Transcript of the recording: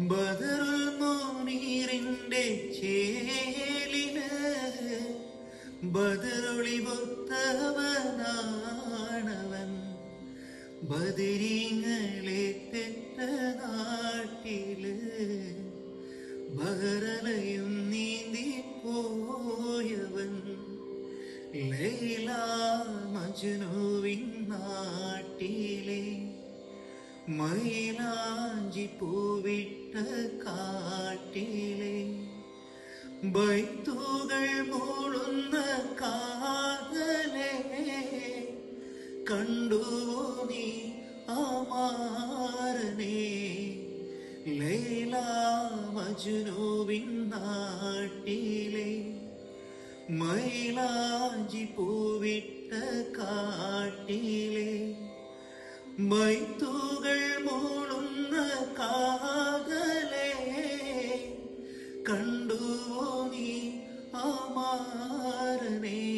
ബദറുൽ മുനീറിന്റെ ചേലില് ബദറൊളി പൊത്തവനാണവൻ. ബദരീങ്ങളെ പെറ്റ നാട്ടില് ബഹറലയും നീന്തി പോയവൻ. ലൈല മജ്നുവിൻ നാട്ടിലെ മൈലാഞ്ചി പൂവിട്ട കാട്ടിലെ ബൈത്തുകൾ മൂളുന്ന കാതലെ കണ്ടുവോ നീ അമാരനെ. ലൈല മജ്നുവിൻ നാട്ടിലെ മൈലാഞ്ചി പൂവിട്ട കാട്ടിലെ ബൈത്തുകൾ മൂളുന്ന കാതലെ കണ്ടുവോ നീ അമാരനെ.